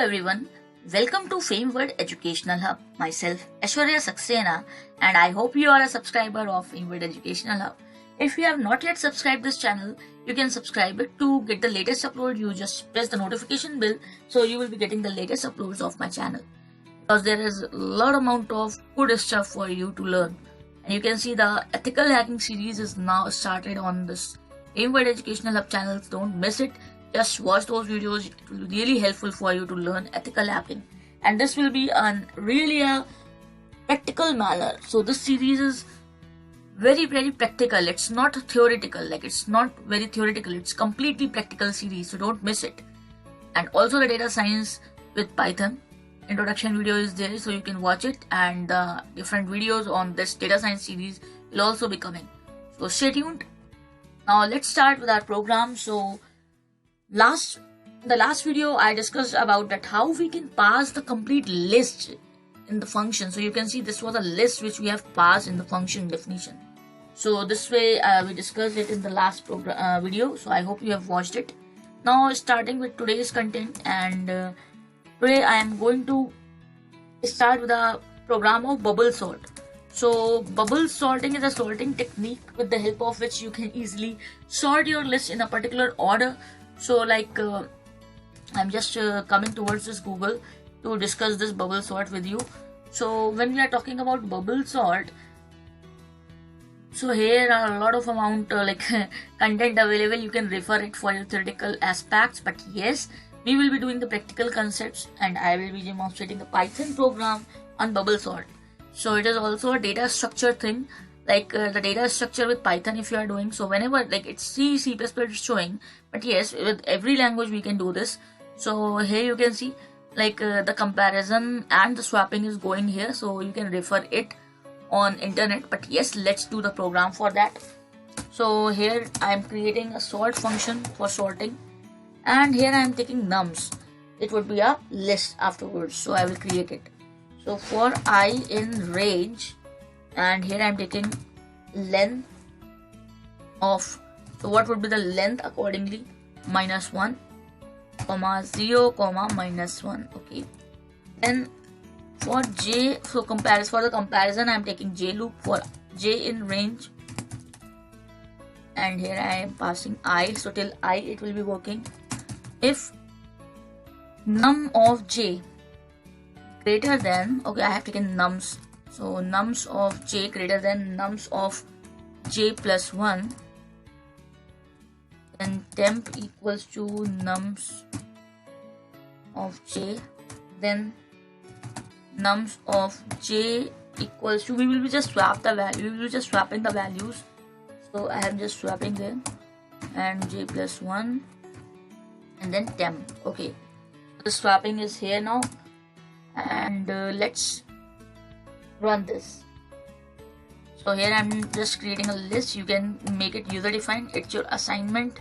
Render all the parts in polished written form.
everyone, welcome to FameWorld Educational Hub. Myself, Aishwarya Saxena, and I hope you are a subscriber of FameWorld Educational Hub. If you have not yet subscribed this channel, you can subscribe it to get the latest upload. You just press the notification bell, so you will be getting the latest uploads of my channel. Because there is a lot amount of good stuff for you to learn. And you can see the ethical hacking series is now started on this FameWorld Educational Hub channel. Don't miss it. Just watch those videos. It will be really helpful for you to learn ethical hacking, and this will be really a practical manner. So this series is very practical. It's not theoretical. It's not very theoretical. It's completely practical series. So don't miss it. And also the data science with Python introduction video is there, so you can watch it. And the different videos on this data science series will also be coming. So stay tuned. Now let's start with our program. So the last video I discussed about that how we can pass the complete list in the function. So you can see this was a list which we have passed in the function definition. So this way we discussed it in the last video. So I hope you have watched it. Now starting with today's content, and today I am going to start with a program of bubble sort. So bubble sorting is a sorting technique with the help of which you can easily sort your list in a particular order. So I'm just coming towards this Google to discuss this bubble sort with you. So when we are talking about bubble sort, so here are a lot of content available. You can refer it for your theoretical aspects, but yes, we will be doing the practical concepts, and I will be demonstrating a Python program on bubble sort. So it is also a data structure thing. The data structure with Python if you are doing. So whenever it's C++ is showing, but yes, with every language we can do this. So here you can see the comparison and the swapping is going here, so you can refer it on internet. But yes, let's do the program for that. So here I am creating a sort function for sorting, and here I am taking nums. It would be a list afterwards, so I will create it. So for I in range, and here I am taking length of, so what would be the length accordingly, -1, 0, -1. Okay. Then for j, so for the comparison I am taking j loop for j in range, and here I am passing I, so till I it will be working. If num of j greater than, okay, I have taken nums, so nums of j greater than nums of j plus 1, then temp equals to nums of j, then nums of j equals to, we will be just swap the value, we will be just swapping the values. So I am just swapping them, and j plus 1, and then temp. Okay, the swapping is here now, and let's run this. So here I'm just creating a list. You can make it user defined. It's your assignment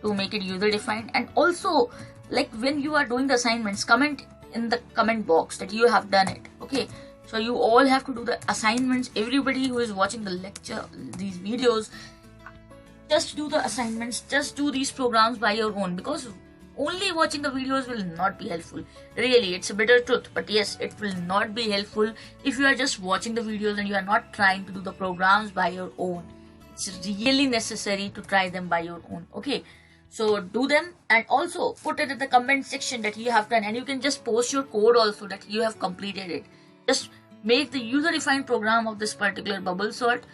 to make it user defined. And also, when you are doing the assignments, comment in the comment box that you have done it. Okay, so you all have to do the assignments. Everybody who is watching the lecture, these videos, just do the assignments, just do these programs by your own, because only watching the videos will not be helpful. Really, it's a bitter truth, but yes, it will not be helpful if you are just watching the videos and you are not trying to do the programs by your own. It's really necessary to try them by your own. Okay, so do them, and also put it in the comment section that you have done, and you can just post your code also that you have completed it. Just make the user defined program of this particular bubble sort.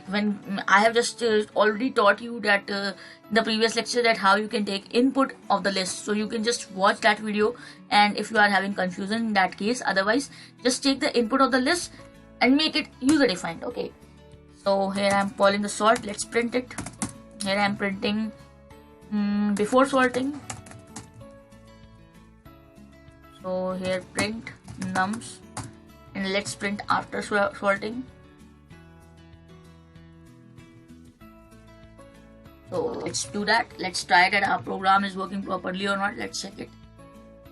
When I have just already taught you that in the previous lecture that how you can take input of the list, so you can just watch that video, and if you are having confusion in that case, otherwise just take the input of the list and make it user defined. Okay, so here I am calling the sort. Let's print it. Here I am printing before sorting. So here print nums, and let's print after sorting. So let's do that. Let's try that our program is working properly or not. Let's check it.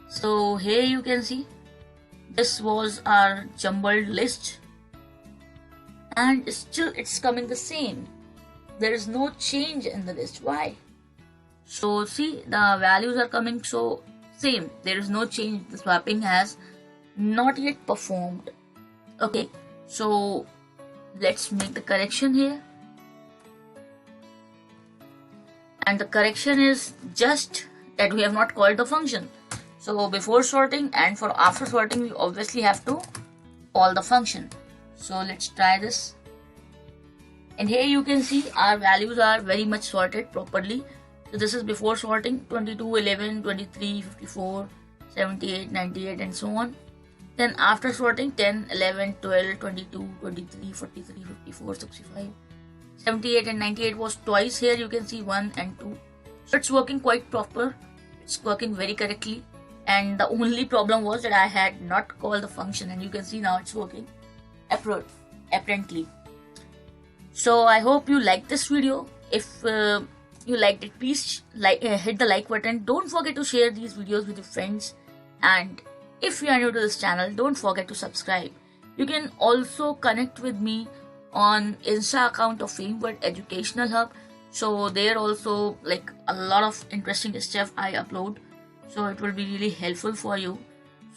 So here you can see this was our jumbled list, and still it's coming the same. There is no change in the list. Why? So see, the values are coming so same. There is no change. The swapping has not yet performed. Okay, so let's make the correction here. And the correction is just that we have not called the function. So before sorting and for after sorting, we obviously have to call the function. So let's try this. And here you can see our values are very much sorted properly. So this is before sorting: 22, 11, 23, 54, 78, 98 and so on. Then after sorting: 10, 11, 12, 22, 23, 43, 54, 65, 78 and 98 was twice. Here you can see 1 and 2. So it's working quite proper. It's working very correctly. And the only problem was that I had not called the function, and you can see now it's working apparently. So I hope you liked this video. If you liked it, please hit the like button. Don't forget to share these videos with your friends. And if you are new to this channel, don't forget to subscribe. You can also connect with me on Insta account of FameWorld Educational Hub. So there also like a lot of interesting stuff I upload. So it will be really helpful for you.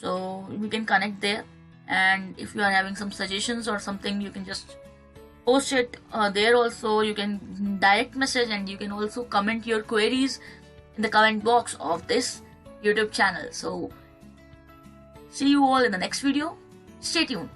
So we can connect there. And if you are having some suggestions or something, you can just post it there also. You can direct message, and you can also comment your queries in the comment box of this YouTube channel. So see you all in the next video. Stay tuned.